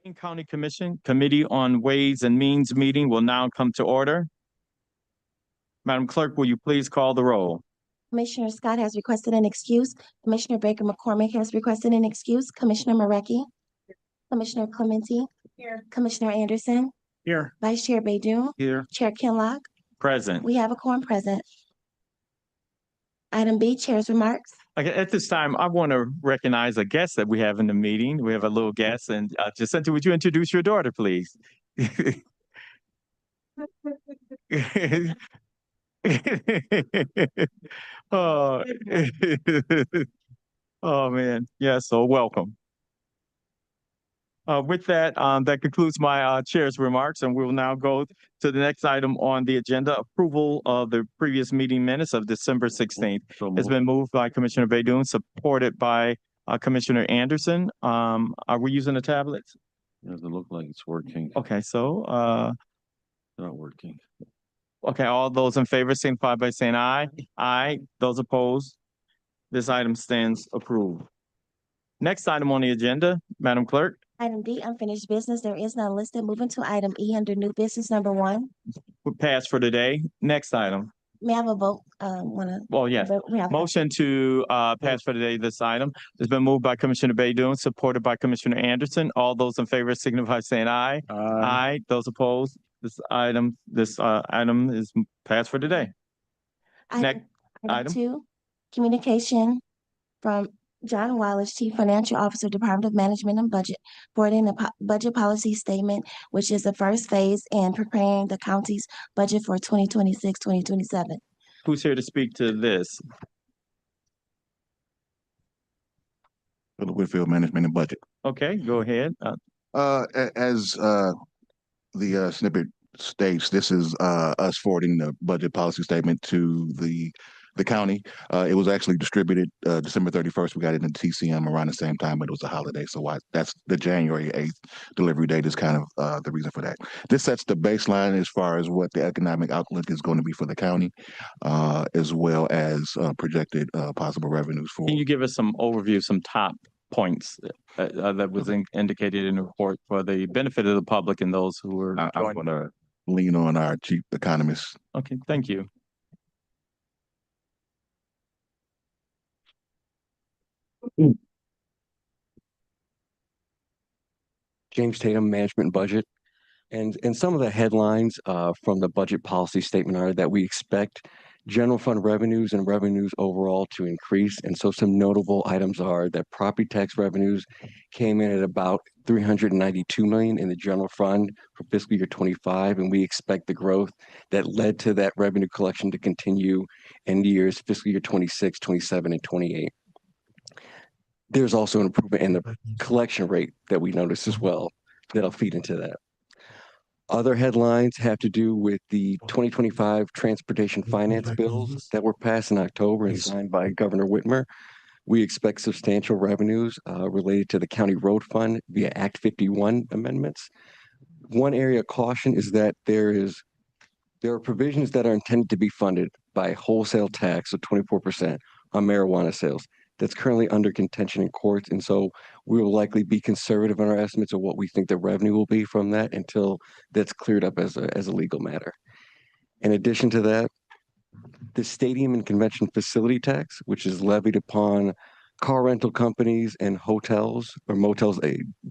Wayne County Commission Committee on Ways and Means meeting will now come to order. Madam Clerk, will you please call the roll? Commissioner Scott has requested an excuse. Commissioner Baker McCormick has requested an excuse. Commissioner Marecki. Commissioner Clementi. Here. Commissioner Anderson. Here. Vice Chair Baydoun. Here. Chair Kinlock. Present. We have a quorum present. Item B, Chair's remarks. Okay, at this time, I want to recognize a guest that we have in the meeting. We have a little guest, and Jacinta, would you introduce your daughter, please? Oh, oh man, yeah. So welcome. With that, that concludes my chair's remarks, and we will now go to the next item on the agenda: approval of the previous meeting minutes of December 16th. It's been moved by Commissioner Baydoun, supported by Commissioner Anderson. Are we using the tablets? It doesn't look like it's working. Okay, so Not working. okay, all those in favor signify by saying aye. Aye. Those opposed, this item stands approved. Next item on the agenda, Madam Clerk. Item D, unfinished business. There is none listed. Moving to item E under new business number 1. We pass for today. Next item. May I have a vote? Well, yes. Motion to pass for today this item. It's been moved by Commissioner Baydoun, supported by Commissioner Anderson. All those in favor signify by saying aye. Aye. Those opposed, this item is passed for today. Next Item 2, communication from John Wallace, Chief Financial Officer, Department of Management and Budget, forwarding the budget policy statement, which is the first phase in preparing the county's budget for 2026-2027. Who's here to speak to this? Whitfield, Management and Budget. Okay, go ahead. As the snippet states, this is us forwarding the budget policy statement to the county. It was actually distributed December 31st. We got it in TCM around the same time, but it was a holiday. So that's the January 8th delivery date is kind of the reason for that. This sets the baseline as far as what the economic outlook is going to be for the county, as well as projected possible revenues for. Can you give us some overview, some top points that was indicated in the report for the benefit of the public and those who are I'm going to lean on our chief economist. Okay, thank you. James Tatum, Management and Budget. And some of the headlines from the budget policy statement are that we expect general fund revenues and revenues overall to increase. And so some notable items are that property tax revenues came in at about $392 million in the general fund for fiscal year 25. And we expect the growth that led to that revenue collection to continue in years fiscal year 26, 27, and 28. There's also an improvement in the collection rate that we noticed as well that'll feed into that. Other headlines have to do with the 2025 transportation finance bills that were passed in October and signed by Governor Whitmer. We expect substantial revenues related to the county road fund via Act 51 amendments. One area of caution is that there are provisions that are intended to be funded by wholesale tax of 24% on marijuana sales. That's currently under contention in courts. And so we will likely be conservative in our estimates of what we think the revenue will be from that until that's cleared up as a legal matter. In addition to that, the stadium and convention facility tax, which is levied upon car rental companies and hotels or motels,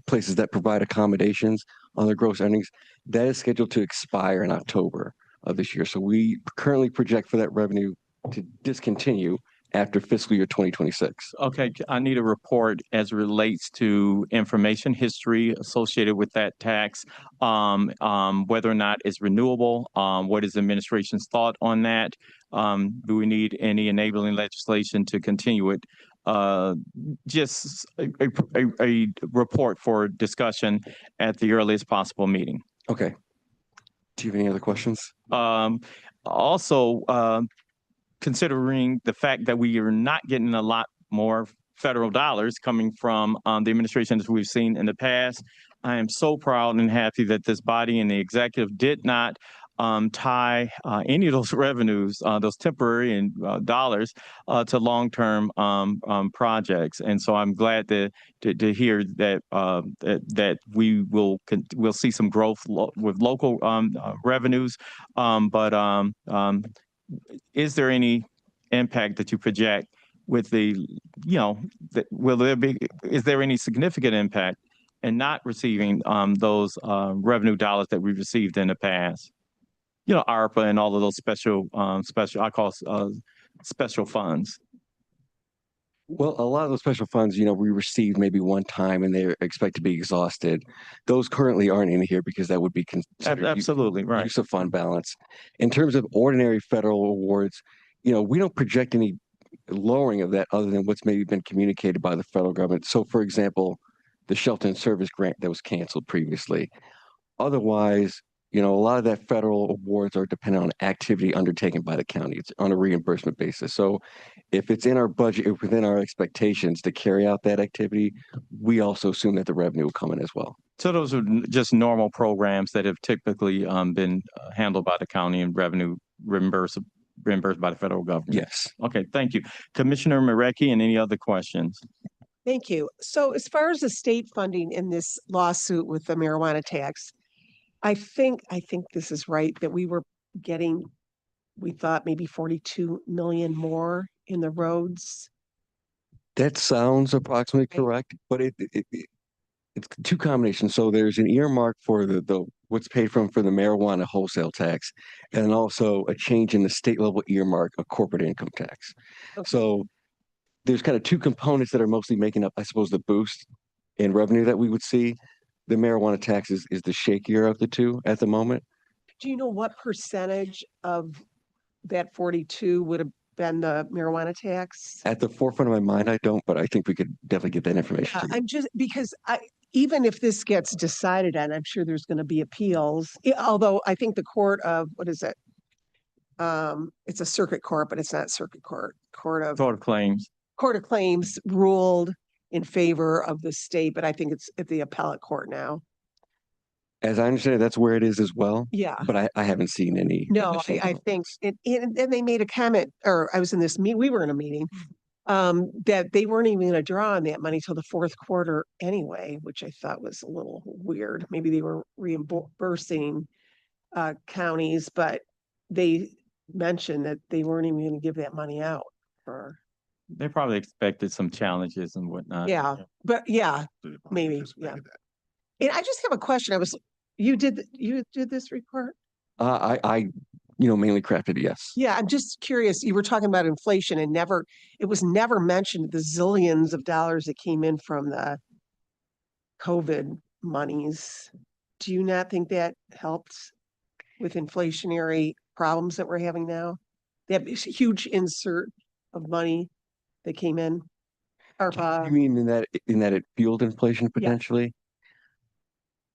places that provide accommodations on their gross earnings, that is scheduled to expire in October of this year. So we currently project for that revenue to discontinue after fiscal year 2026. Okay, I need a report as it relates to information history associated with that tax, whether or not it's renewable, what is the administration's thought on that? Do we need any enabling legislation to continue it? Just a report for discussion at the earliest possible meeting. Okay. Do you have any other questions? Also, considering the fact that we are not getting a lot more federal dollars coming from the administrations we've seen in the past, I am so proud and happy that this body and the executive did not tie any of those revenues, those temporary and dollars, to long-term projects. And so I'm glad to hear that that we'll see some growth with local revenues. But is there any impact that you project with the, will there be, is there any significant impact in not receiving those revenue dollars that we received in the past? ARPA and all of those special, I call special funds. Well, a lot of those special funds, we received maybe one time and they expect to be exhausted. Those currently aren't in here because that would be considered Absolutely, right. use of fund balance. In terms of ordinary federal awards, we don't project any lowering of that other than what's maybe been communicated by the federal government. So, for example, the shelter and service grant that was canceled previously. Otherwise, a lot of that federal awards are dependent on activity undertaken by the county. It's on a reimbursement basis. So if it's in our budget, if within our expectations to carry out that activity, we also assume that the revenue will come in as well. So those are just normal programs that have typically been handled by the county and revenue reimbursed by the federal government. Yes. Okay, thank you. Commissioner Marecki, and any other questions? Thank you. So as far as the state funding in this lawsuit with the marijuana tax, I think this is right, that we thought maybe 42 million more in the roads. That sounds approximately correct, but it's two combinations. So there's an earmark for the what's paid for the marijuana wholesale tax, and also a change in the state level earmark of corporate income tax. Okay. So there's kind of two components that are mostly making up, I suppose, the boost in revenue that we would see. The marijuana tax is the shakier of the two at the moment. Do you know what percentage of that 42 would have been the marijuana tax? At the forefront of my mind, I don't, but I think we could definitely get that information to you. I'm just, because even if this gets decided on, I'm sure there's going to be appeals. Although I think the court of, what is it? It's a circuit court, but it's not circuit court. Court of Claims. Court of Claims ruled in favor of the state, but I think it's at the appellate court now. As I understand it, that's where it is as well. Yeah. But I haven't seen any. No, I think, and they made a comment, or I was in this meeting, we were in a meeting, that they weren't even going to draw on that money till the fourth quarter anyway, which I thought was a little weird. Maybe they were reimbursing counties, but they mentioned that they weren't even going to give that money out for. They probably expected some challenges and whatnot. Yeah, but yeah, maybe, yeah. And I just have a question. You did this report? I mainly crafted it, yes. Yeah, I'm just curious. You were talking about inflation and it was never mentioned the zillions of dollars that came in from the COVID monies. Do you not think that helped with inflationary problems that we're having now? That huge insert of money that came in. ARPA. You mean in that it fueled inflation potentially?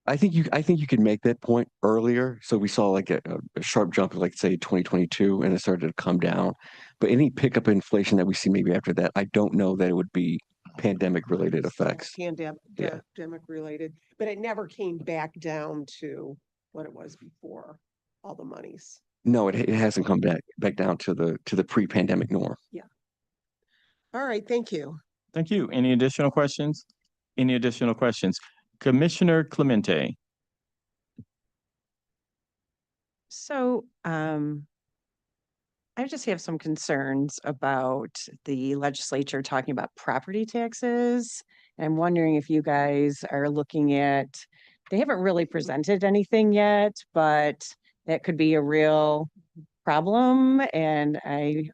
I think you could make that point earlier. So we saw like a sharp jump in, like, say 2022, and it started to come down. But any pickup in inflation that we see maybe after that, I don't know that it would be pandemic related effects. Pandemic related, but it never came back down to what it was before, all the monies. No, it hasn't come back down to the pre-pandemic norm. Yeah. All right, thank you. Thank you. Any additional questions? Any additional questions? Commissioner Clemente. So, I just have some concerns about the legislature talking about property taxes. And I'm wondering if you guys are looking at, they haven't really presented anything yet, but that could be a real problem. And I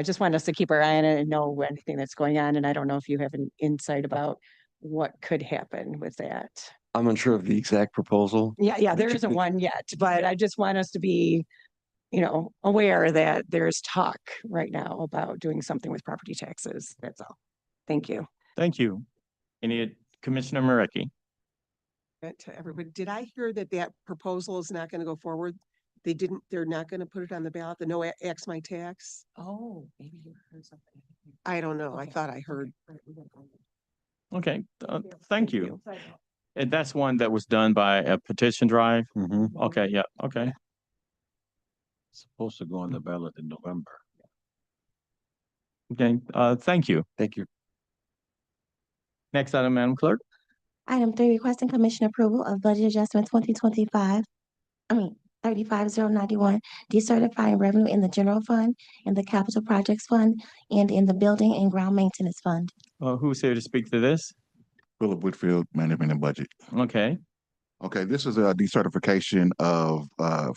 just want us to keep our eye on it and know anything that's going on. And I don't know if you have an insight about what could happen with that. I'm unsure of the exact proposal. Yeah, there isn't one yet, but I just want us to be, aware that there's talk right now about doing something with property taxes. That's all. Thank you. Thank you. Commissioner Marecki. To everybody, did I hear that proposal is not going to go forward? They're not going to put it on the ballot, the no X my tax? Oh, maybe you heard something. I don't know. I thought I heard. Okay, thank you. And that's one that was done by a petition drive? Mhm. Okay, yeah, okay. Supposed to go on the ballot in November. Okay, thank you. Thank you. Next item, Madam Clerk. Item 3, requesting commission approval of budget adjustment 35,091, decertifying revenue in the general fund, in the capital projects fund, and in the building and ground maintenance fund. Who's here to speak to this? Philip Whitfield, Management and Budget. Okay, Okay, this is a decertification of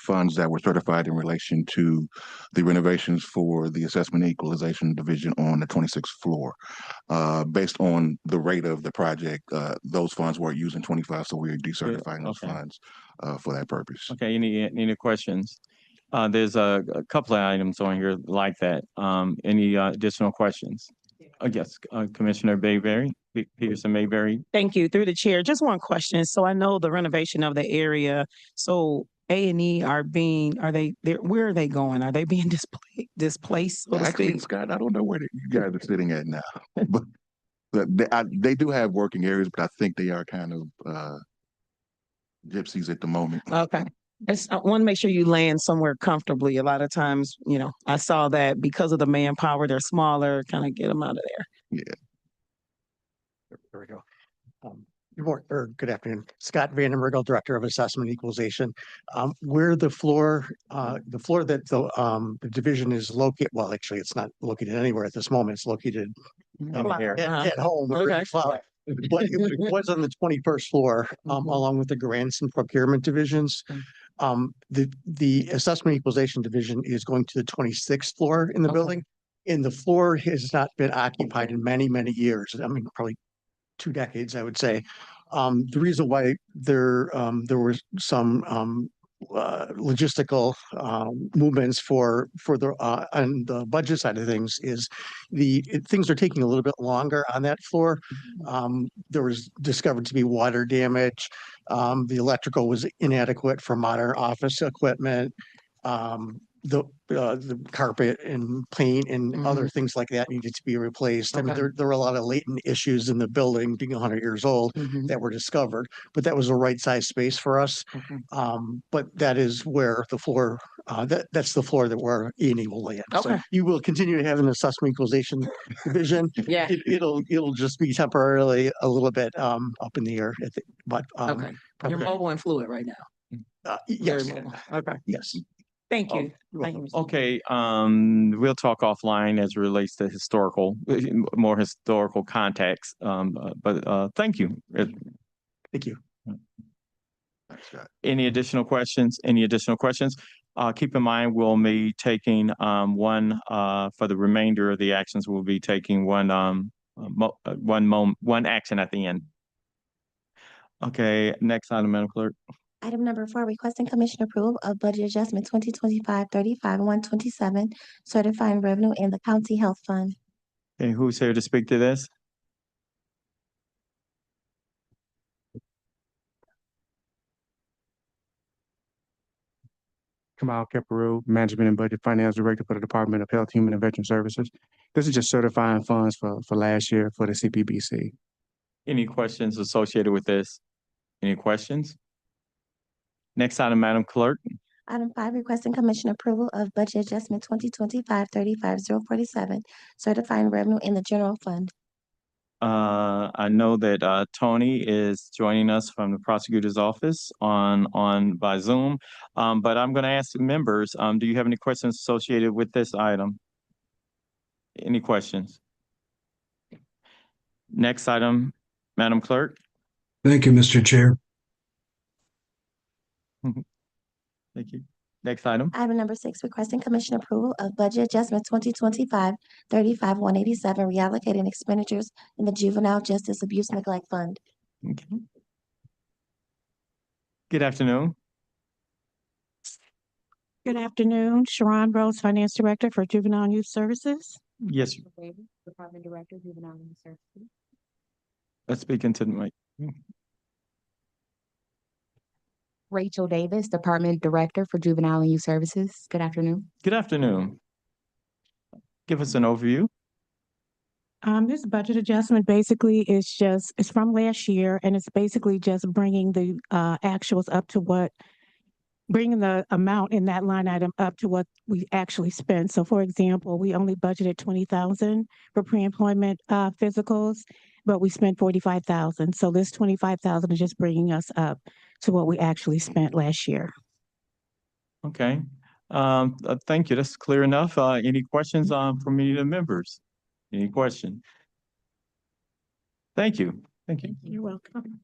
funds that were certified in relation to the renovations for the Assessment and Equalization Division on the 26th floor. Based on the rate of the project, those funds weren't used in 25, so we're decertifying those okay. funds for that purpose. Okay, any questions? There's a couple of items on here like that. Any additional questions? Yes, Commissioner Peterson Mayberry. Thank you. Through the chair, just one question. So I know the renovation of the area. So A&E are where are they going? Are they being displaced, so to Actually, speak? Scott, I don't know where you guys are sitting at now, but they do have working areas, but I think they are kind of gypsies at the moment. Okay. I want to make sure you land somewhere comfortably. A lot of times, I saw that because of the manpower, they're smaller, kind of get them out of there. There we go. Good morning, or good afternoon. Scott Vandenbergel, Director of Assessment and Equalization. Where the floor that the division is located, well, actually, it's not located anywhere at this moment. It's located Here. at home. Okay. But it was on the 21st floor, along with the grants and procurement divisions. The Assessment Equalization Division is going to the 26th floor in the building. And the floor has not been occupied in many, many years. I mean, probably 2 decades, I would say. The reason why there was some logistical movements for the on the budget side of things is things are taking a little bit longer on that floor. There was discovered to be water damage. The electrical was inadequate for modern office equipment. The carpet and paint and other things like that needed to be replaced. I mean, Okay. there were a lot of latent issues in the building being 100 years old that were discovered, but that was the right size space for us. But that is where the floor, that's the floor that where E&E will land. So Okay. you will continue to have an assessment equalization division. Yeah. It'll just be temporarily a little bit up in the air, but Okay. You're mobile and fluid right now. yes, Very mobile. Okay. yes. Thank you. You're Thank welcome. you, Mr. Okay, we'll talk offline as it relates to more historical context. But thank you. Thank you. Thanks, Scott. Any additional questions? Keep in mind, we'll be taking one for the remainder of the actions. We'll be taking one action at the end. Okay, next item, Madam Clerk. Item number 4, requesting commission approval of budget adjustment 2025-35-127, certifying revenue in the county health fund. Okay, who's here to speak to this? Kamal Keperu, Management and Budget Finance Director for the Department of Health, Human and Veteran Services. This is just certifying funds for last year for the CPBC. Any questions associated with this? Any questions? Next item, Madam Clerk. Item 5, requesting commission approval of budget adjustment 2025-35-047, certifying revenue in the general fund. I know that Tony is joining us from the prosecutor's office by Zoom. But I'm going to ask the members, do you have any questions associated with this item? Any questions? Next item, Madam Clerk. Thank you, Mr. Chair. Thank you. Next item. Item number 6, requesting commission approval of budget adjustment 2025-35-187, reallocating expenditures in the juvenile justice abuse neglect fund. Okay. Good afternoon. Good afternoon, Sharon Rose, Finance Director for Juvenile and Youth Services. Yes, Department Director, Juvenile and Youth Services. let's speak into the mic. Rachel Davis, Department Director for Juvenile and Youth Services. Good afternoon. Good afternoon. Give us an overview. This budget adjustment basically is just, it's from last year and it's basically just bringing the actuals up to bringing the amount in that line item up to what we actually spent. So for example, we only budgeted 20,000 for pre-employment physicals, but we spent 45,000. So this 25,000 is just bringing us up to what we actually spent last year. Okay. Thank you. That's clear enough. Any questions from any of the members? Any question? Thank you. Thank you. You're welcome.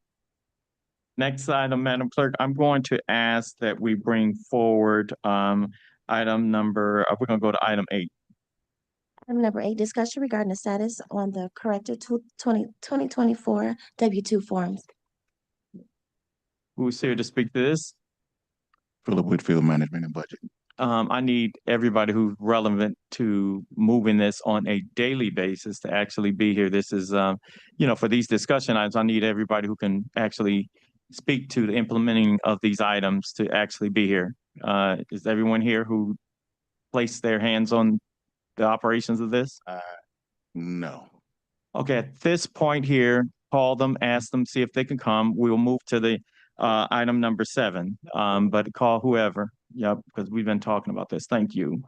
Next item, Madam Clerk, I'm going to ask that we bring forward item number, we're going to go to item 8. Item number 8, discussion regarding the status on the corrected 2024 W-2 forms. Who's here to speak to this? Philip Whitfield, Management and Budget. I need everybody who's relevant to moving this on a daily basis to actually be here. This is, for these discussion items, I need everybody who can actually speak to the implementing of these items to actually be here. Is everyone here who placed their hands on the operations of this? No. Okay, at this point here, call them, ask them, see if they can come. We'll move to the item number 7, but call whoever. Yep, because we've been talking about this. Thank you.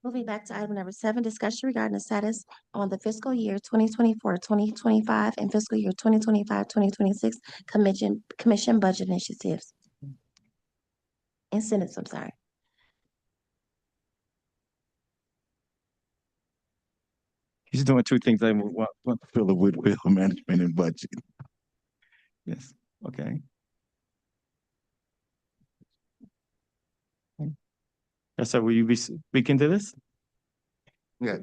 Moving back to item number 7, discussion regarding the status on the fiscal year 2024-2025 and fiscal year 2025-2026 commission budget initiatives. Incentives, I'm sorry. He's doing 2 things. Philip Whitfield, Management and Budget. Yes, okay. Yes, sir, will you be speaking to this? Yeah.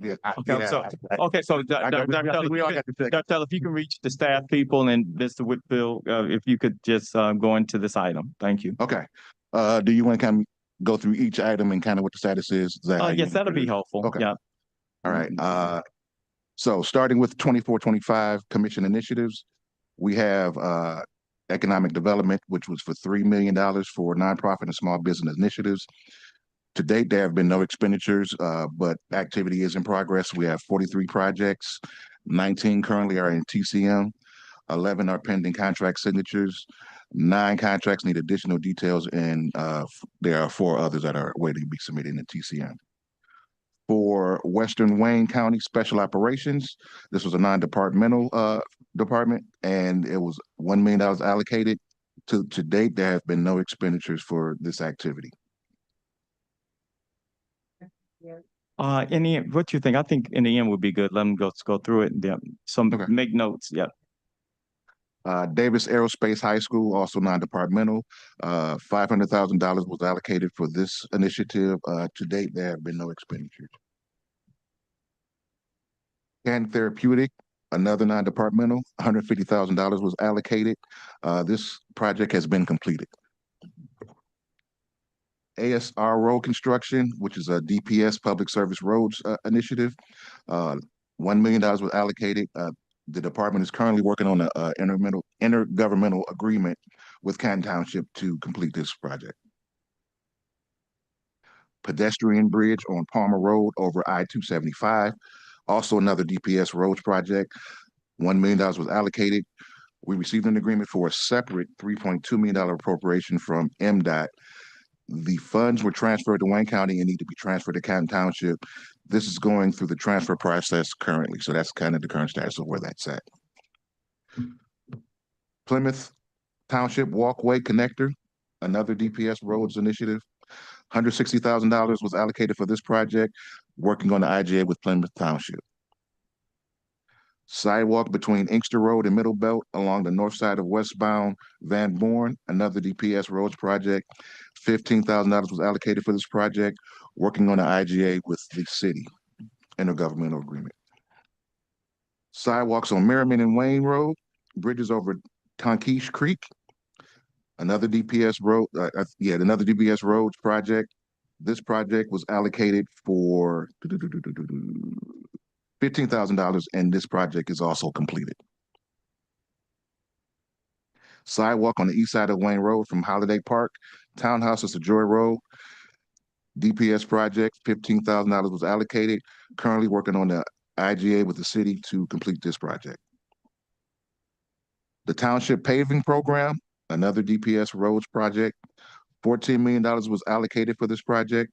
Okay, so Dr. If you can reach the staff people and Mr. Whitfield, if you could just go into this item. Thank you. Okay. Do you want to kind of go through each item and kind of what the status is? Is that how you Yes, want that'll to be do it? helpful. Okay. Yeah. All right. So starting with 24-25 commission initiatives, we have economic development, which was for $3 million for nonprofit and small business initiatives. To date, there have been no expenditures, but activity is in progress. We have 43 projects, 19 currently are in TCM, 11 are pending contract signatures, 9 contracts need additional details, and there are 4 others that are waiting to be submitted in TCM. For Western Wayne County Special Operations, this was a non-departmental department, and it was $1 million allocated. To date, there have been no expenditures for this activity. What you think? I think in the end would be good. Let them go through it. Yeah. Make notes. Yeah. Davis Aerospace High School, also non-departmental. $500,000 was allocated for this initiative. To date, there have been no expenditures. Can Therapeutic, another non-departmental, $150,000 was allocated. This project has been completed. ASR Road Construction, which is a DPS Public Service Roads initiative. $1 million was allocated. The department is currently working on an intergovernmental agreement with Canton Township to complete this project. Pedestrian bridge on Palmer Road over I-275, also another DPS roads project. $1 million was allocated. We received an agreement for a separate $3.2 million appropriation from MDOT. The funds were transferred to Wayne County and need to be transferred to Canton Township. This is going through the transfer process currently, so that's kind of the current status of where that's at. Plymouth Township Walkway Connector, another DPS roads initiative. $160,000 was allocated for this project, working on the IGA with Plymouth Township. Sidewalk between Inkster Road and Middle Belt along the north side of westbound Van Born, another DPS roads project. $15,000 was allocated for this project, working on the IGA with the city, intergovernmental agreement. Sidewalks on Merriman and Wayne Road, bridges over Conqueche Creek, another DPS road, another DPS roads project. This project was allocated for $15,000, and this project is also completed. Sidewalk on the east side of Wayne Road from Holiday Park, townhouses to Joy Road. DPS project, $15,000 was allocated. Currently working on the IGA with the city to complete this project. The Township Paving Program, another DPS roads project, $14 million was allocated for this project.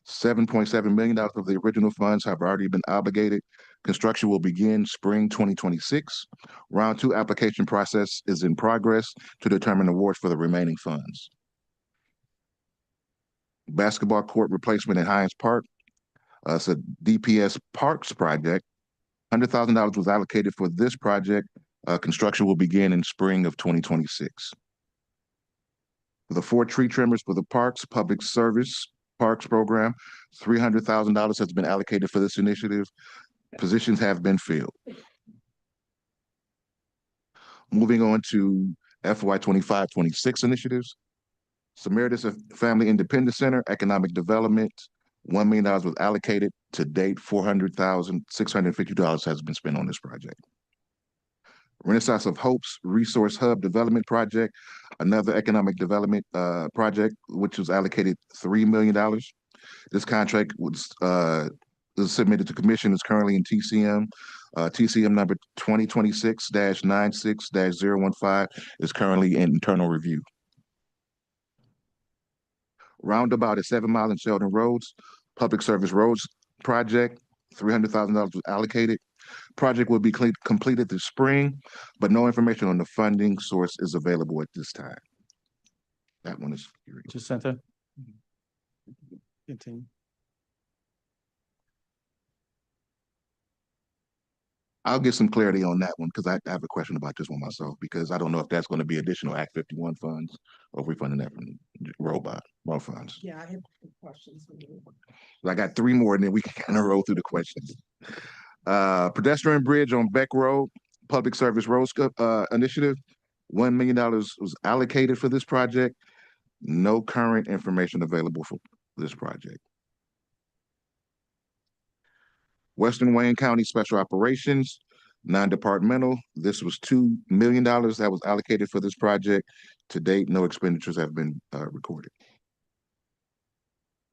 $7.7 million of the original funds have already been obligated. Construction will begin spring 2026. Round 2 application process is in progress to determine awards for the remaining funds. Basketball court replacement at Hines Park. It's a DPS Parks project. $100,000 was allocated for this project. Construction will begin in spring of 2026. The 4 tree trimmers for the Parks Public Service Parks Program, $300,000 has been allocated for this initiative. Positions have been filled. Moving on to FY 25-26 initiatives. Samaritas Family Independence Center, Economic Development, $1 million was allocated. To date, $400,650 has been spent on this project. Renaissance of Hope's Resource Hub Development Project, another economic development project, which was allocated $3 million. This contract was submitted to commission, is currently in TCM. TCM number 2026-96-015 is currently in internal review. Roundabout at 7 Mile and Sheldon Roads, Public Service Roads Project, $300,000 was allocated. Project will be completed this spring, but no information on the funding source is available at this time. That one is Jacinta. Continue. I'll get some clarity on that one because I have a question about this one myself, because I don't know if that's going to be additional Act 51 funds or if we're funding that from road funds. Yeah, I have questions. I got 3 more and then we can kind of roll through the questions. Pedestrian bridge on Beck Road, Public Service Roads Initiative, $1 million was allocated for this project. No current information available for this project. Western Wayne County Special Operations, non-departmental. This was $2 million that was allocated for this project. To date, no expenditures have been recorded.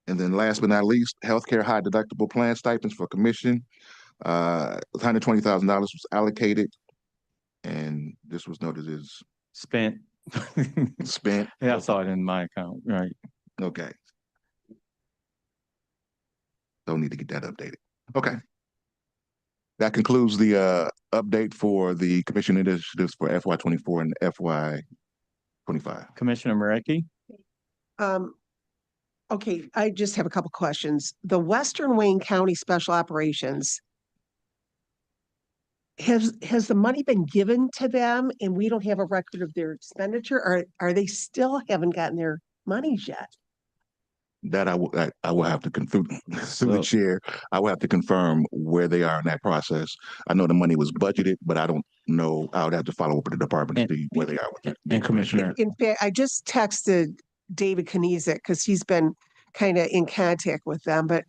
And then last but not least, healthcare high deductible plan stipends for commission. $120,000 was allocated, and this was noted as Spent. spent. Yeah, I saw it in my account, right? Okay. Don't need to get that updated. Okay. That concludes the update for the commission initiatives for FY 24 and FY 25. Commissioner Marecki? Okay, I just have a couple questions. The Western Wayne County Special Operations, has the money been given to them and we don't have a record of their expenditure, or are they still haven't gotten their monies yet? That I will have to through the chair. I will have to confirm where they are in that process. I know the money was budgeted, but I don't know. I would have to follow up with the department to see where they are with it. And Commissioner, In fact, I just texted David Kniezek because he's been kind of in contact with them, but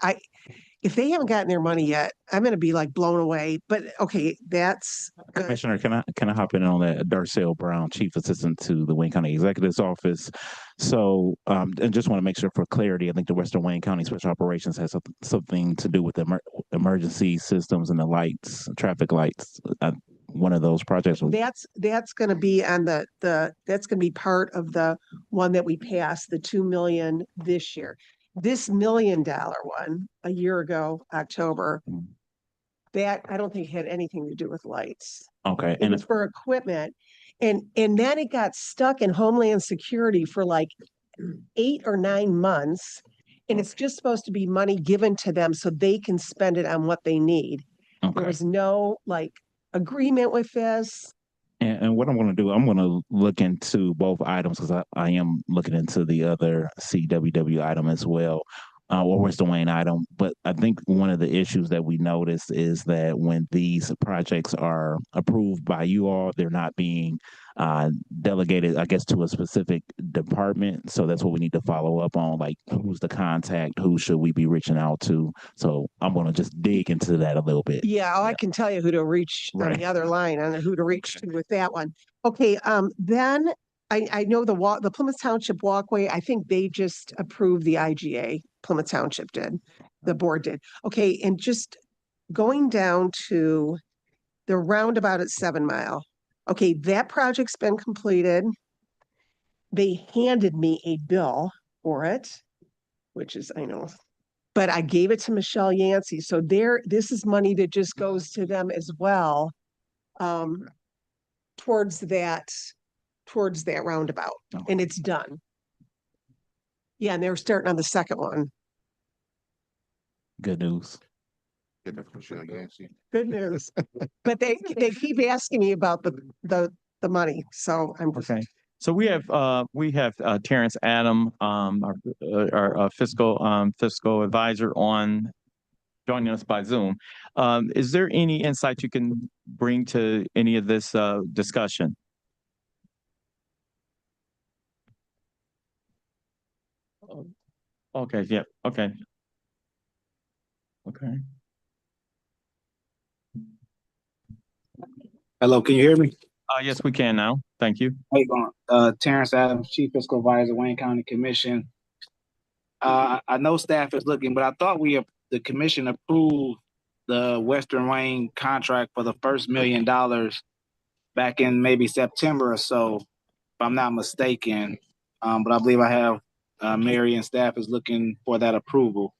if they haven't gotten their money yet, I'm going to be like blown away. But okay, that's good. Commissioner, can I hop in on that? Darcel Brown, Chief Assistant to the Wayne County Executive's Office. So, and just want to make sure for clarity, I think the Western Wayne County Special Operations has something to do with the emergency systems and the lights, traffic lights. One of those projects. That's going to be on that's going to be part of the one that we passed, the 2 million this year. This $1 million one a year ago, October, that I don't think had anything to do with lights. Okay. It was for equipment. And then it got stuck in Homeland Security for like 8 or 9 months. And it's just supposed to be money given to them so they can spend it on what they need. Okay. There was no like agreement with this. And what I'm going to do, I'm going to look into both items because I am looking into the other CWW item as well, or Western Wayne item. But I think one of the issues that we noticed is that when these projects are approved by you all, they're not being delegated, I guess, to a specific department. So that's what we need to follow up on, like who's the contact, who should we be reaching out to? So I'm going to just dig into that a little bit. Yeah, I can tell you who to reach on the other line and who to reach to with that one. Okay, then I know the Plymouth Township walkway, I think they just approved the IGA. Plymouth Township did, the board did. Okay, and just going down to the roundabout at 7 Mile. Okay, that project's been completed. They handed me a bill for it, which is, I know, but I gave it to Michelle Yancey. So this is money that just goes to them as well. Towards that roundabout, and it's done. Yeah, and they were starting on the second one. Good news. Good news. But they keep asking me about the money, so I'm just. Okay. So we have Terrence Adam, our fiscal advisor on joining us by Zoom. Is there any insight you can bring to any of this discussion? Okay, yeah, okay. Okay. Hello, can you hear me? Yes, we can now. Thank you. How you going? Terrence Adams, Chief Fiscal Advisor, Wayne County Commission. I know staff is looking, but I thought the commission approved the Western Wayne contract for the first $1 million back in maybe September or so, if I'm not mistaken. But I believe I have Mary and staff is looking for that approval.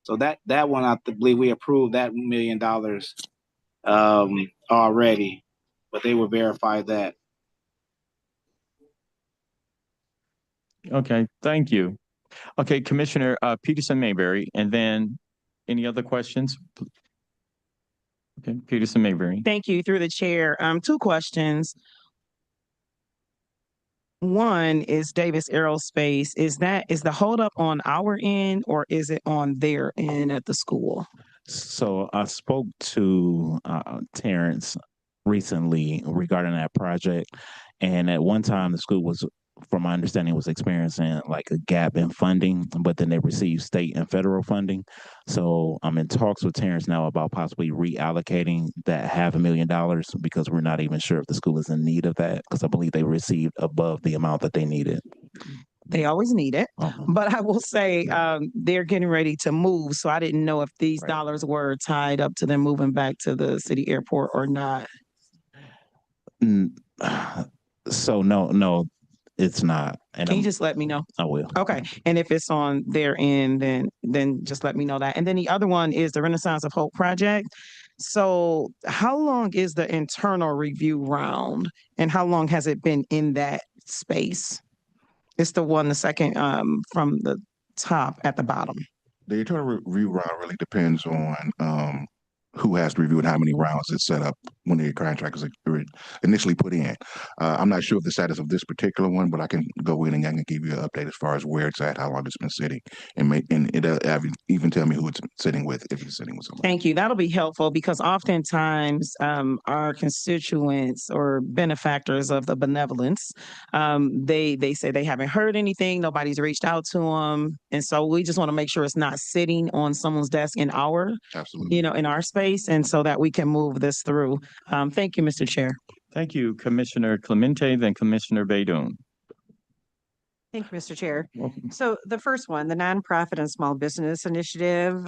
So that one, I believe we approved that $1 million already, but they will verify that. Okay, thank you. Okay, Commissioner Peterson Mayberry, and then any other questions? Okay, Peterson Mayberry. Thank you, through the chair. Two questions. One is Davis Aerospace. Is the holdup on our end or is it on their end at the school? So I spoke to Terrence recently regarding that project, and at one time the school was, from my understanding, was experiencing like a gap in funding, but then they received state and federal funding. So I'm in talks with Terrence now about possibly reallocating that $500,000 because we're not even sure if the school is in need of that, because I believe they received above the amount that they needed. They always need it, but I will say they're getting ready to move. So I didn't know if these dollars were tied up to them moving back to the city airport or not. So no, it's not. And Can you just let me know? I will. Okay. And if it's on their end, then just let me know that. And then the other one is the Renaissance of Hope project. So how long is the internal review round and how long has it been in that space? It's the second from the top at the bottom. The internal review round really depends on who has to review and how many rounds it's set up when the contract is initially put in. I'm not sure of the status of this particular one, but I can go in and I can give you an update as far as where it's at, how long it's been sitting, and it'll even tell me who it's sitting with if it's sitting with someone. Thank you. That'll be helpful because oftentimes our constituents or benefactors of the benevolence, they say they haven't heard anything, nobody's reached out to them, and so we just want to make sure it's not sitting on someone's desk in our, in our space, and so that we can move this through. Thank you, Mr. Chair. Thank you, Commissioner Clemente, then Commissioner Baydun. Thank you, Mr. Chair. So the first one, the nonprofit and small business initiative,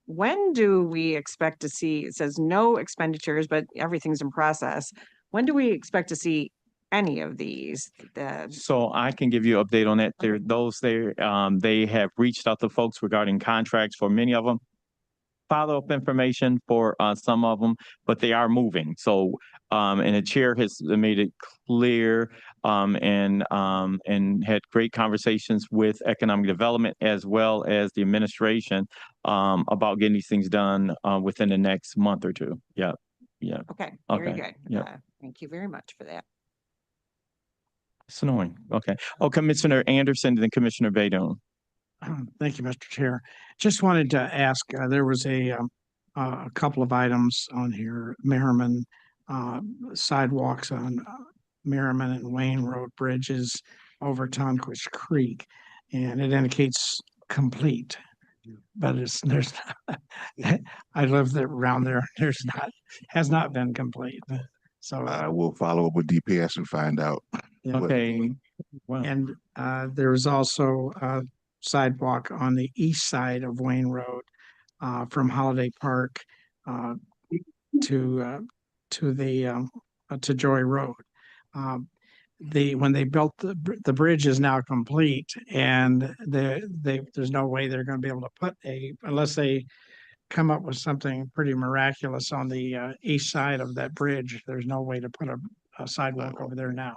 when do we expect to see, it says no expenditures, but everything's in process. When do we expect to see any of these? So I can give you an update on that. They have reached out to folks regarding contracts for many of them. Follow-up information for some of them, but they are moving. So, and the chair has made it clear and had great conversations with economic development as well as the administration about getting these things done within the next month or two. Yeah. Okay, very good. Yeah. Thank you very much for that. It's annoying. Okay. Oh, Commissioner Anderson, then Commissioner Baydun. Thank you, Mr. Chair. Just wanted to ask, there was a couple of items on here, Merriman, sidewalks on Merriman and Wayne Road bridges over Tonquist Creek, and it indicates complete, but there's not, I live around there, has not been complete. So I will follow up with DPS and find out. Okay. Wow. And there's also sidewalk on the east side of Wayne Road from Holiday Park uh, to the to Joy Road. When they built the bridge is now complete, and there's no way they're going to be able to put unless they come up with something pretty miraculous on the east side of that bridge. There's no way to put a sidewalk over there now.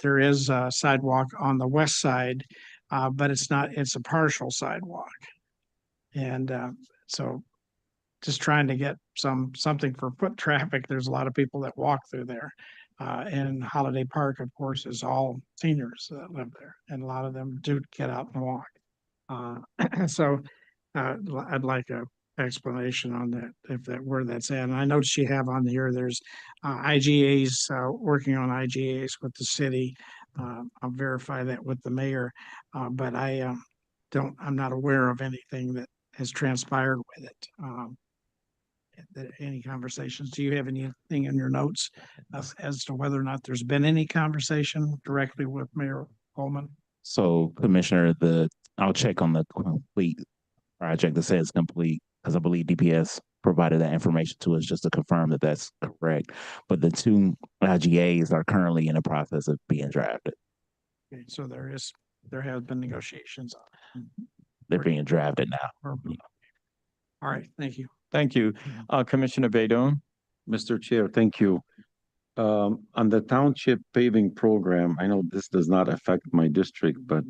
There is a sidewalk on the west side, but it's a partial sidewalk. And so just trying to get something for foot traffic. There's a lot of people that walk through there. And Holiday Park, of course, is all seniors that live there, and a lot of them do get out and walk. So I'd like a explanation on that, where that's at. And I noticed you have on here, there's IGAs, working on IGAs with the city. I'll verify that with the mayor, but I'm not aware of anything that has transpired with it. Any conversations? Do you have anything in your notes as to whether or not there's been any conversation directly with Mayor Coleman? So, Commissioner, I'll check on the complete project that says complete, because I believe DPS provided that information to us just to confirm that that's correct. But the two IGAs are currently in the process of being drafted. Okay, so there have been negotiations. They're being drafted now. All right, thank you. Thank you. Commissioner Baydun. Mr. Chair, thank you. On the township paving program, I know this does not affect my district, but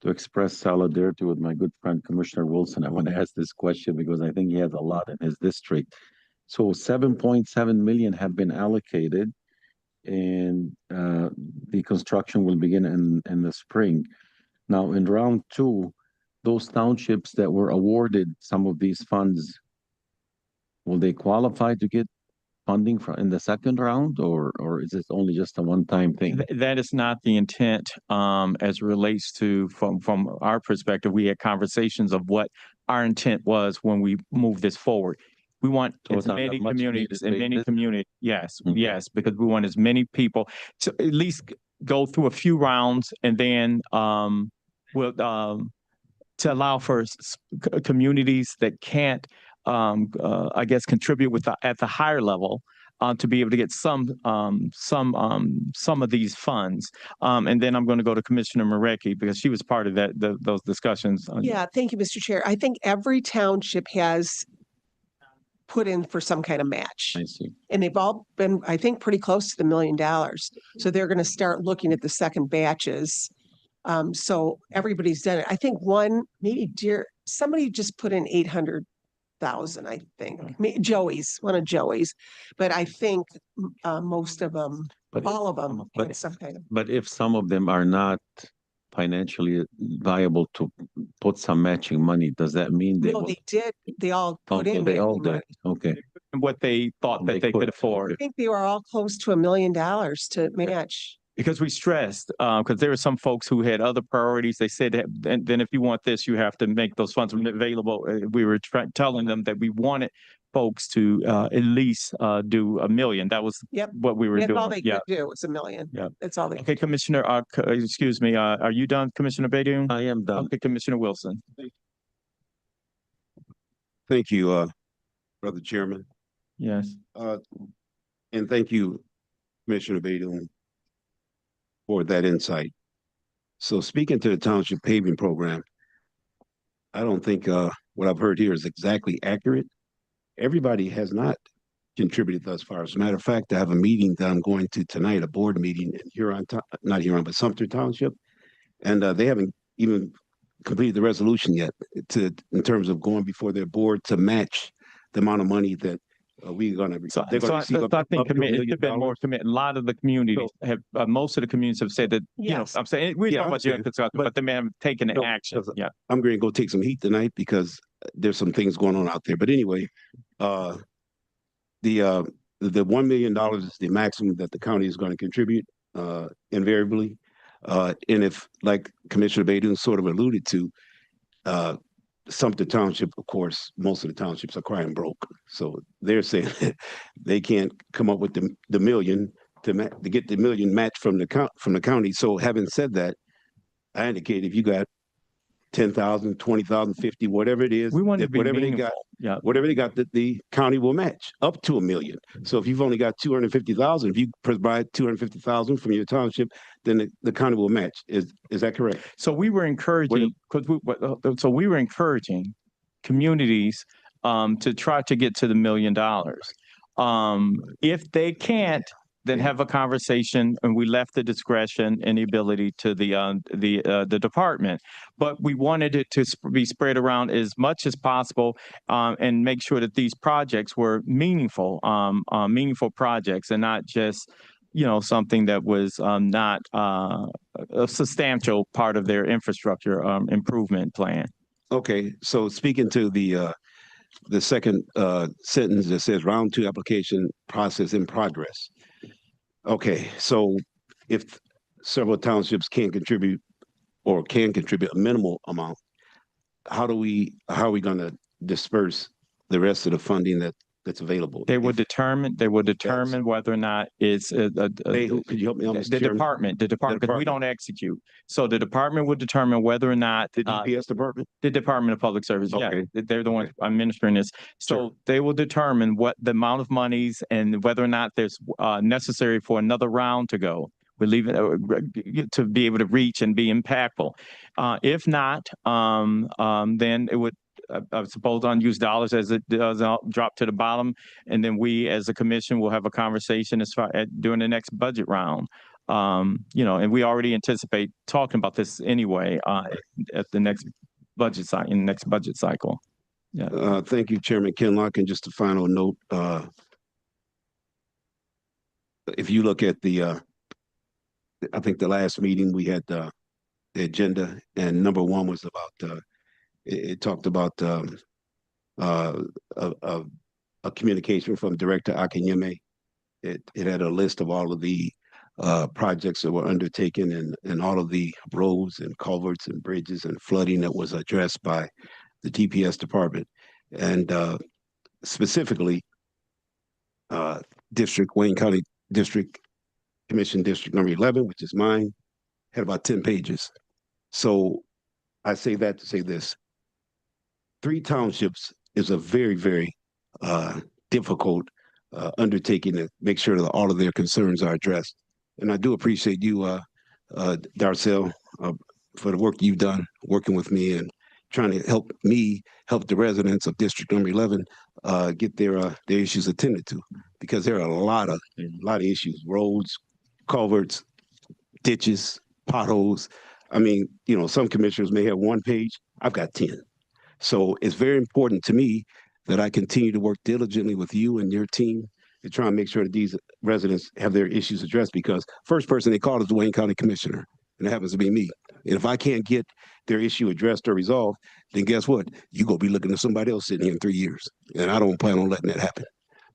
to express solidarity with my good friend Commissioner Wilson, I want to ask this question because I think he has a lot in his district. So 7.7 million have been allocated, and the construction will begin in the spring. Now, in round two, those townships that were awarded some of these funds, will they qualify to get funding in the second round, or is it only just a one-time thing? That is not the intent. As it relates to from our perspective, we had conversations of what our intent was when we moved this forward. We want as many communities, yes, yes, because we want as many people to at least go through a few rounds, and then to allow for communities that can't, I guess, contribute at the higher level, to be able to get some of these funds. And then I'm going to go to Commissioner Marecki because she was part of those discussions. Yeah, thank you, Mr. Chair. I think every township has put in for some kind of match. I see. And they've all been, I think, pretty close to the $1 million. So they're going to start looking at the second batches. So everybody's done it. I think somebody just put in 800,000, I think. One of Joey's. But I think most of them, all of them, had some kind of. But if some of them are not financially viable to put some matching money, does that mean they they did. They all put in. They all did. Okay. What they thought that they could afford. I think they were all close to $1 million to match. Because we stressed, because there were some folks who had other priorities. They said, and then if you want this, you have to make those funds available. We were telling them that we wanted folks to at least do $1 million. That was what we were doing. That's all they could do. It's $1 million. Yeah. That's all they Okay, Commissioner, excuse me, are you done, Commissioner Baydun? I am done. Okay, Commissioner Wilson. Thank you, Brother Chairman. Yes. And thank you, Commissioner Baydun, for that insight. So speaking to the township paving program, I don't think what I've heard here is exactly accurate. Everybody has not contributed thus far. As a matter of fact, I have a meeting that I'm going to tonight, a board meeting in Sumter Township, and they haven't even completed the resolution yet in terms of going before their board to match the amount of money that we're going to receive. I think it should been more committed. A lot of the communities have, most of the communities have said that, I'm saying, we're talking about general construction, but they may have taken the action. Yeah. I'm going to go take some heat tonight because there's some things going on out there. But anyway, the $1 million is the maximum that the county is going to contribute invariably. And if, like Commissioner Baydun sort of alluded to, Sumter Township, of course, most of the townships are crying broke. So they're saying they can't come up with the million to get the million matched from the county. So having said that, I indicate if you got 10,000, 20,000, 50, whatever it is, We want to that be whatever they meaningful. got, Yeah. whatever they got, that the county will match up to $1 million. So if you've only got 250,000, if you provide 250,000 from your township, then the county will match. Is that correct? So we were encouraging, so we were encouraging communities to try to get to the $1 million. If they can't, then have a conversation, and we left the discretion and the ability to the department. But we wanted it to be spread around as much as possible, and make sure that these projects were meaningful, meaningful projects, and not just something that was not a substantial part of their infrastructure improvement plan. Okay, so speaking to the second sentence that says round 2 application process in progress. Okay, so if several townships can contribute a minimal amount, how are we going to disperse the rest of the funding that's available? They will determine whether or not it's could you help me on this, the Chairman? department, because we don't execute. So the department would determine whether or not the DPS department, the Department of Public Service. Okay. Yeah, they're the ones administering this. So they will determine what the amount of monies and whether or not there's necessary for another round to go. We leave it to be able to reach and be impactful. If not, then it would, I suppose, unused dollars as it does drop to the bottom, and then we as a commission will have a conversation during the next budget round. And we already anticipate talking about this anyway at the next budget cycle. In the next budget cycle. Yeah. Thank you, Chairman Kinlock. And just a final note: if you look at I think the last meeting we had the agenda, and number 1 was about it talked about a communication from Director Akinyeme. It had a list of all of the projects that were undertaken, and all of the roads and culverts and bridges and flooding that was addressed by the DPS department. And specifically, Wayne County District Commission District number 11, which is mine, had about 10 pages. So I say that to say this: 3 townships is a very, very difficult undertaking to make sure that all of their concerns are addressed. And I do appreciate you, Darcel, for the work you've done working with me and trying to help the residents of District number 11 get their issues attended to, because there are a lot of issues: roads, culverts, ditches, potholes. I mean, some commissioners may have 1 page. I've got 10. So it's very important to me that I continue to work diligently with you and your team to try and make sure that these residents have their issues addressed, because first person they call is the Wayne County Commissioner, and it happens to be me. And if I can't get their issue addressed or resolved, then guess what? You're going to be looking at somebody else sitting here in 3 years. And I don't plan on letting that happen.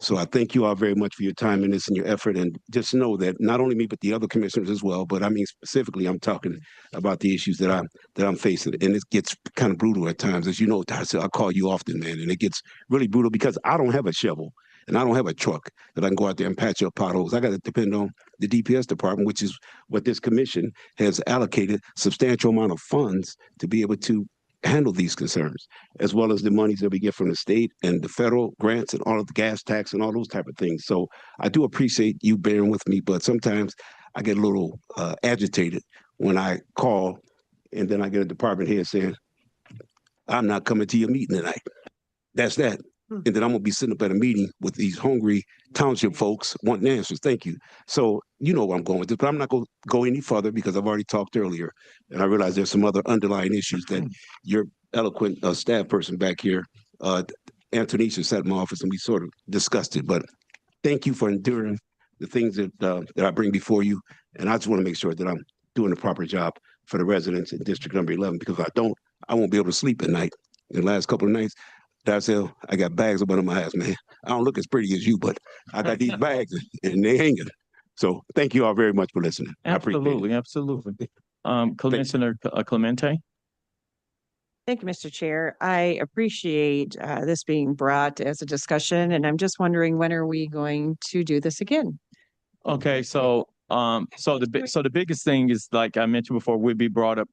So I thank you all very much for your time in this and your effort. And just know that not only me, but the other commissioners as well. But I mean, specifically, I'm talking about the issues that I'm facing. And it gets kind of brutal at times. As you know, I call you often, man. And it gets really brutal because I don't have a shovel and I don't have a truck that I can go out there and patch up potholes. I got to depend on the DPS department, which is what this commission has allocated substantial amount of funds to be able to handle these concerns, as well as the monies that we get from the state and the federal grants and all of the gas tax and all those type of things. So I do appreciate you bearing with me, but sometimes I get a little agitated when I call and then I get a department head saying, I'm not coming to your meeting tonight. That's that. And then I'm gonna be sitting up at a meeting with these hungry township folks wanting answers. Thank you. So you know where I'm going with this, but I'm not gonna go any further because I've already talked earlier, and I realize there's some other underlying issues that your eloquent staff person back here, Antonisha, sat in my office and we sort of discussed it. But thank you for enduring the things that I bring before you, and I just want to make sure that I'm doing the proper job for the residents in District number 11, because if I don't, I won't be able to sleep at night. In the last couple of nights, Darcel, I got bags up under my eyes, man. I don't look as pretty as you, but I got these bags and they hanging. So thank you all very much for listening. Absolutely, absolutely. Commissioner Clemente? Thank you, Mr. Chair. I appreciate this being brought as a discussion, and I'm just wondering, when are we going to do this again? Okay, so So the biggest thing is, like I mentioned before, would be brought up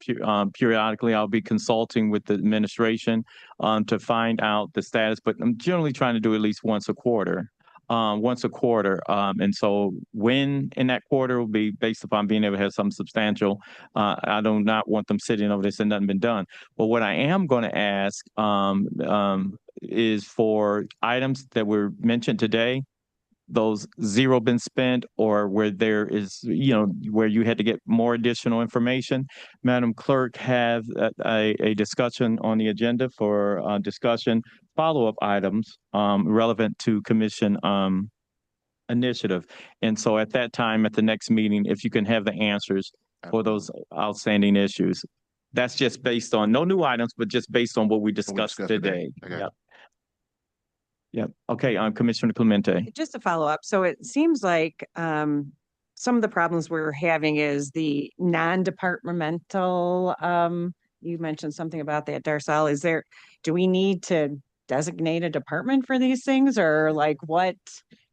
periodically. I'll be consulting with the administration to find out the status, but I'm generally trying to do at least once a quarter. And so when in that quarter will be based upon being able to have something substantial. I do not want them sitting over this and nothing been done. But what I am going to ask is for items that were mentioned today, those zero been spent, or where there is, where you had to get more additional information. Madam Clerk, have a discussion on the agenda for discussion, follow-up items relevant to commission initiative. And so at that time, at the next meeting, if you can have the answers for those outstanding issues. That's just based on no new items, but just based on what we discussed today. Okay. Yep. Yep. Okay, Commissioner Clemente. Just to follow up, so it seems like some of the problems we're having is the non-departmental, you mentioned something about that, Darcel. Do we need to designate a department for these things, or like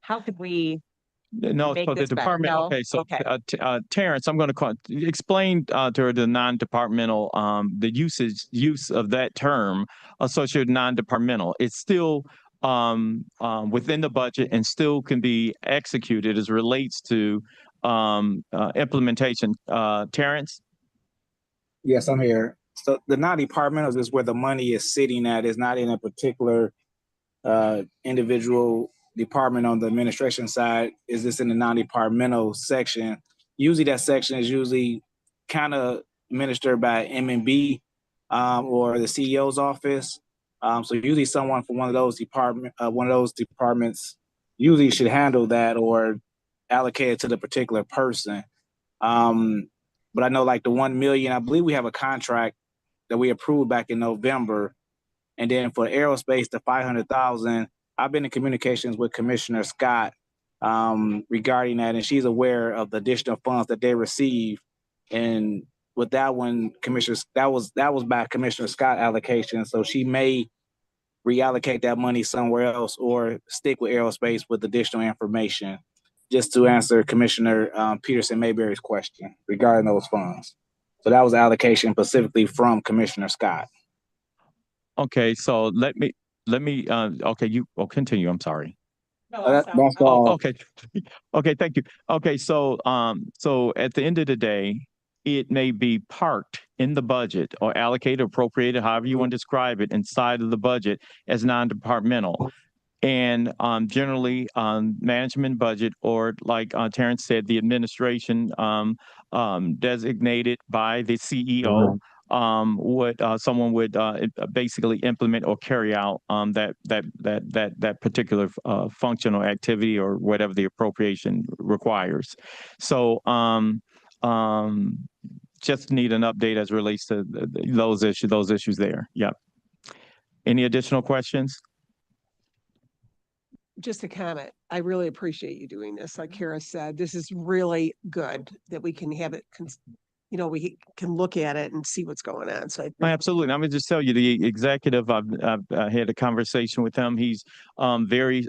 how could we No, make so the this better? department, No? okay, so Okay. Terrence, I'm going to explain to her the non-departmental, the use of that term associated with non-departmental. It's still within the budget and still can be executed as relates to implementation. Terrence? Yes, I'm here. So the non-departmentals is where the money is sitting at. It's not in a particular individual department on the administration side. Is this in the non-departmental section? Usually that section is usually kind of administered by M&B or the CEO's office. So usually someone from one of those departments usually should handle that or allocate it to the particular person. But I know like the 1 million, I believe we have a contract that we approved back in November. And then for aerospace, the 500,000, I've been in communications with Commissioner Scott regarding that, and she's aware of the additional funds that they receive. And with that one, that was by Commissioner Scott allocation, so she may reallocate that money somewhere else or stick with aerospace with additional information. Just to answer Commissioner Peterson Mayberry's question regarding those funds. So that was allocation specifically from Commissioner Scott. Okay, so let me, okay, continue, I'm sorry. No, that's That's all. Okay. Okay, thank you. Okay, so at the end of the day, it may be parked in the budget or allocated, appropriated, however you want to describe it, inside of the budget as non-departmental. And generally, management budget, or like Terrence said, the administration designated by the CEO, someone would basically implement or carry out that particular function or activity or whatever the appropriation requires. So just need an update as relates to those issues there. Yeah. Any additional questions? Just a comment. I really appreciate you doing this. Like Kara said, this is really good that we can have it, we can look at it and see what's going on. So Absolutely. I'm going to just tell you, the executive, I've had a conversation with him. He's very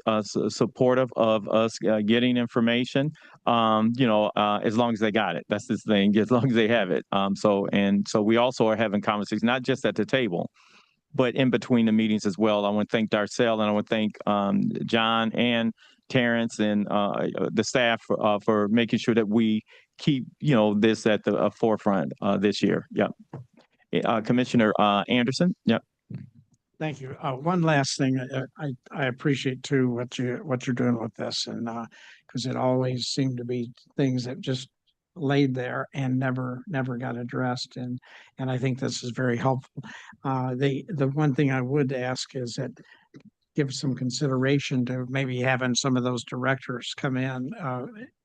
supportive of us getting information, as long as they got it. That's the thing, as long as they have it. So we also are having conversations, not just at the table, but in between the meetings as well. I want to thank Darcel, and I want to thank John and Terrence and the staff for making sure that we keep this at the forefront this year. Yeah. Commissioner Anderson. Yep. Thank you. One last thing, I appreciate too what you're doing with this, and because it always seemed to be things that just laid there and never got addressed, and I think this is very helpful. The one thing I would ask is that give some consideration to maybe having some of those directors come in,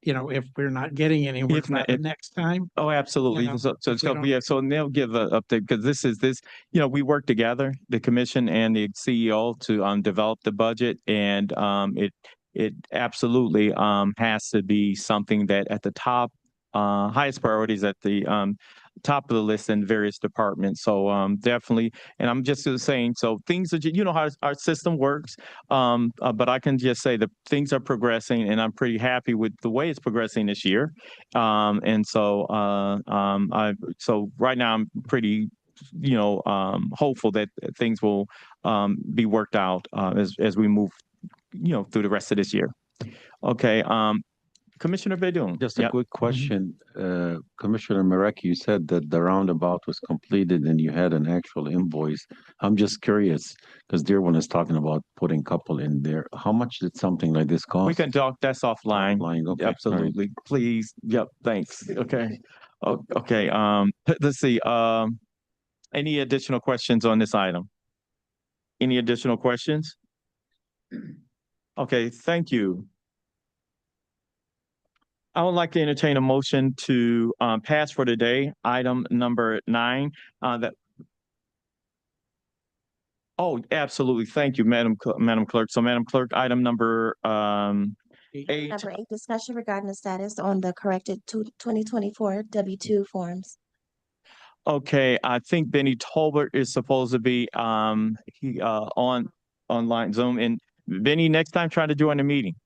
if we're not getting anywhere the next time. Oh, absolutely. So they'll give an update, because we work together, the commission and the CEO, to develop the budget, and it absolutely has to be something that at the top, highest priorities at the top of the list in various departments. So definitely, and I'm just saying, so things are, you know how our system works, but I can just say that things are progressing, and I'm pretty happy with the way it's progressing this year. And so so right now I'm pretty, hopeful that things will be worked out as we move, through the rest of this year. Okay. Commissioner Bedun. Just a quick question. Commissioner Marek, you said that the roundabout was completed and you had an actual invoice. I'm just curious because Dearborn is talking about putting couple in there. How much did something like this cost? We can talk, that's offline. Okay. Absolutely. Please. Yep. Thanks. Okay. Okay. Let's see. Any additional questions on this item? Any additional questions? Okay. Thank you. I would like to entertain a motion to pass for today, item number 9. Absolutely. Thank you, Madam Clerk. So, Madam Clerk, item number 8. Number 8, discussion regarding the status on the corrected 2024 W-2 forms. Okay, I think Benny Tolbert is supposed to be on online Zoom. And Benny, next time try to join the meeting.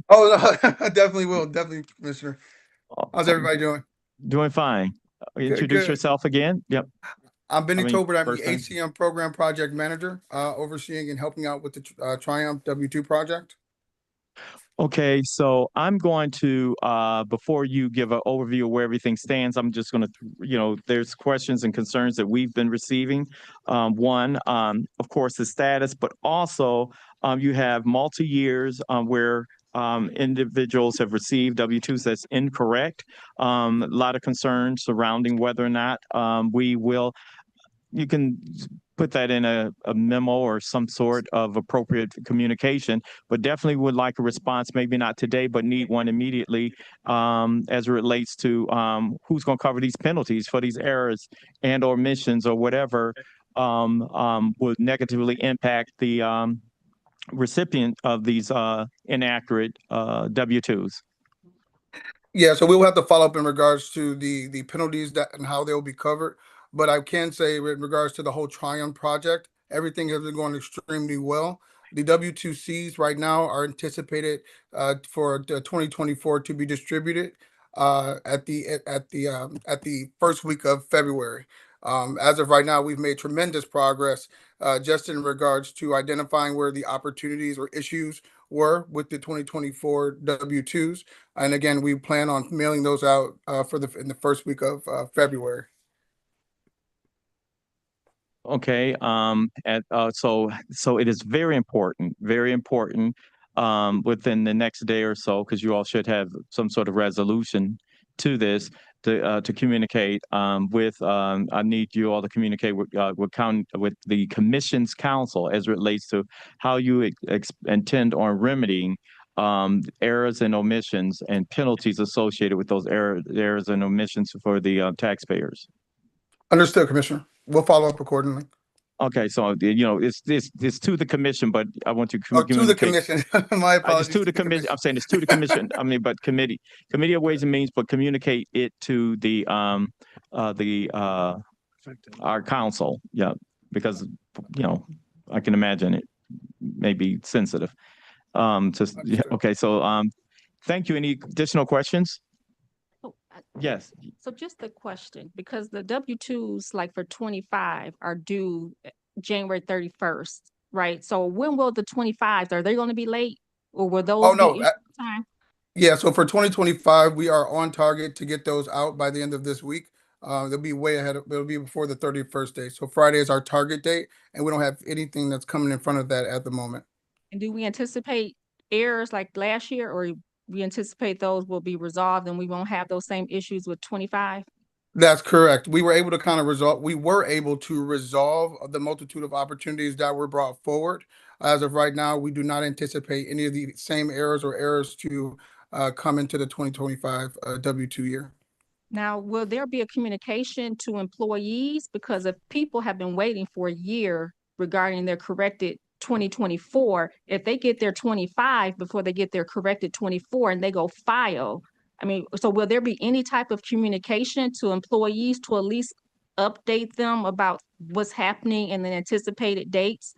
Oh, no, I definitely will. Definitely, Commissioner. How's everybody doing? Doing fine. Introduce good. yourself again. Yep. I'm Benny Tolbert. I'm the first name. HCM Program Project Manager, overseeing and helping out with the Triumph W-2 project. Okay, so I'm going to, before you give an overview of where everything stands, I'm just going to, there's questions and concerns that we've been receiving. One, of course, the status, but also you have multi-years where individuals have received W-2s that's incorrect. A lot of concerns surrounding whether or not you can put that in a memo or some sort of appropriate communication, but definitely would like a response, maybe not today, but need one immediately as it relates to who's going to cover these penalties for these errors and or omissions or whatever would negatively impact the recipient of these inaccurate W-2s. Yeah, so we'll have to follow up in regards to the penalties that and how they'll be covered. But I can say in regards to the whole Triumph project, everything has been going extremely well. The W-2Cs right now are anticipated for the 2024 to be distributed at the first week of February. As of right now, we've made tremendous progress just in regards to identifying where the opportunities or issues were with the 2024 W-2s. And again, we plan on mailing those out in the first week of February. Okay. So it is very important within the next day or so, because you all should have some sort of resolution to this to communicate with. I need you all to communicate with the Commission's counsel as it relates to how you intend on remedying errors and omissions and penalties associated with those errors and omissions for the taxpayers. Understood, Commissioner. We'll follow up accordingly. Okay, so it's to the commission, but I want to communicate. To the commission. My apologies. It's to the commission. I'm saying it's to the commission. I mean, but committee of Ways and Means, but communicate it to the our council. Yeah, because I can imagine it may be sensitive. Okay, so thank you. Any additional questions? Yes. So just a question, because the W-2s like for 25 are due January 31st, right? So when will the 25s, are they going to be late or will those be time? Yeah, so for 2025, we are on target to get those out by the end of this week. They'll be way ahead it'll be before the 31st day. So Friday is our target date, and we don't have anything that's coming in front of that at the moment. And do we anticipate errors like last year, or we anticipate those will be resolved and we won't have those same issues with 25? That's correct. We were able to resolve the multitude of opportunities that were brought forward. As of right now, we do not anticipate any of the same errors to come into the 2025 W-2 year. Now, will there be a communication to employees? Because if people have been waiting for a year regarding their corrected 2024, if they get their 25 before they get their corrected 24 and they go file, I mean, so will there be any type of communication to employees to at least update them about what's happening and the anticipated dates?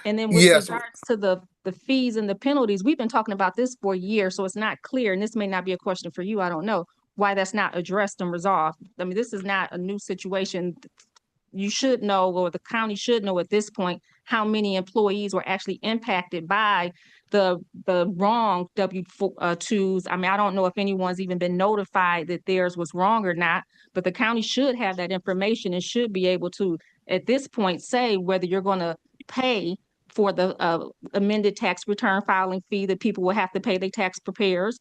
And then with Yes. regards to the fees and the penalties, we've been talking about this for a year, so it's not clear, and this may not be a question for you, I don't know, why that's not addressed and resolved. I mean, this is not a new situation. You should know, or the county should know at this point, how many employees were actually impacted by the wrong W-2s. I mean, I don't know if anyone's even been notified that theirs was wrong or not, but the county should have that information and should be able to, at this point, say whether you're going to pay for the amended tax return filing fee that people will have to pay their tax preparers.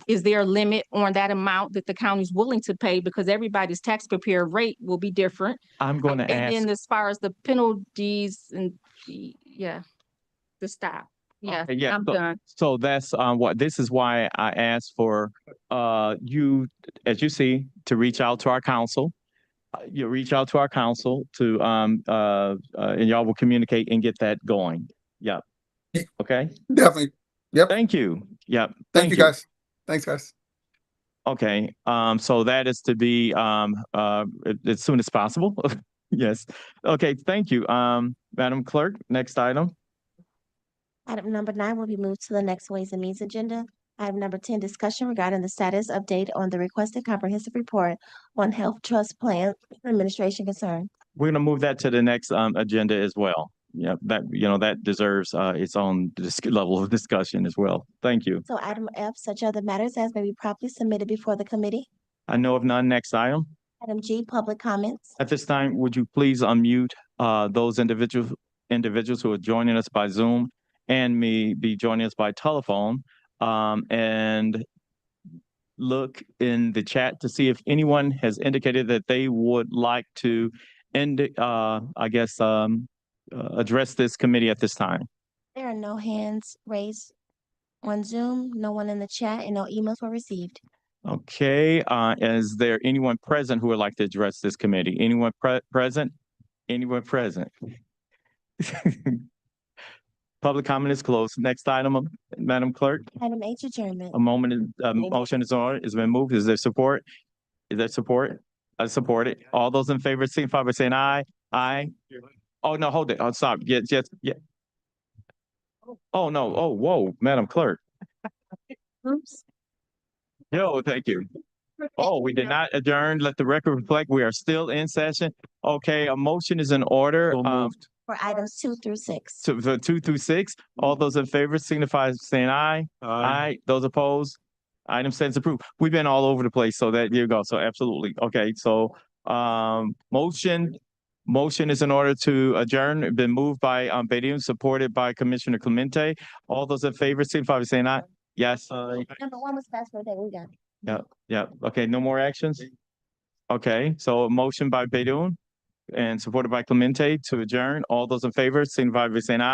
Is there a limit on that amount that the county's willing to pay, because everybody's tax preparer rate will be different? I'm going to And ask. then as far as the penalties and, yeah, the stop. Yeah, Okay, yeah, I'm so, done. so that's what this is why I asked for you, as you see, to reach out to our council. You reach out to our council to and y'all will communicate and get that going. Yep. Okay. Definitely. Yep. Thank you. Yep. Thank you, guys. Thanks, guys. Okay. So that is to be as soon as possible. Yes. Okay. Thank you. Madam Clerk, next item. Item number 9 will be moved to the next Ways and Means agenda. Item number 10, discussion regarding the status update on the requested comprehensive report on health trust plan administration concern. We're going to move that to the next agenda as well. Yeah, that that deserves its own level of discussion as well. Thank you. So item F, such other matters as may be properly submitted before the committee. I know of none. Next item. Item G, public comments. At this time, would you please unmute those individuals who are joining us by Zoom and be joining us by telephone, and look in the chat to see if anyone has indicated that they would like to address this committee at this time. There are no hands raised on Zoom, no one in the chat, and no emails were received. Okay, is there anyone present who would like to address this committee? Anyone present? Anyone present? Public comment is closed. Next item, Madam Clerk. Item H, adjournment. Motion is on. It's been moved. Is there support? Is there support? I support it. All those in favor signify by saying aye. Aye. Oh, no, hold it. Oh, stop. Yes. Yeah. Oh, no. Oh, whoa, Madam Clerk. Oops. No, thank you. Oh, we did not adjourn. Let the record reflect. We are still in session. Okay, a motion is in order. For items 2 through 6. For 2 through 6, all those in favor signify by saying aye. Aye. Those opposed? Item stands approved. We've been all over the place, so there you go. So absolutely. Okay, so motion is in order to adjourn. Been moved by Badian, supported by Commissioner Clemente. All those in favor signify by saying aye. Yes. Number 1 was fast birthday. We got it. Yeah. Okay, no more actions? Okay, so a motion by Badian and supported by Clemente to adjourn. All those in favor signify by saying aye.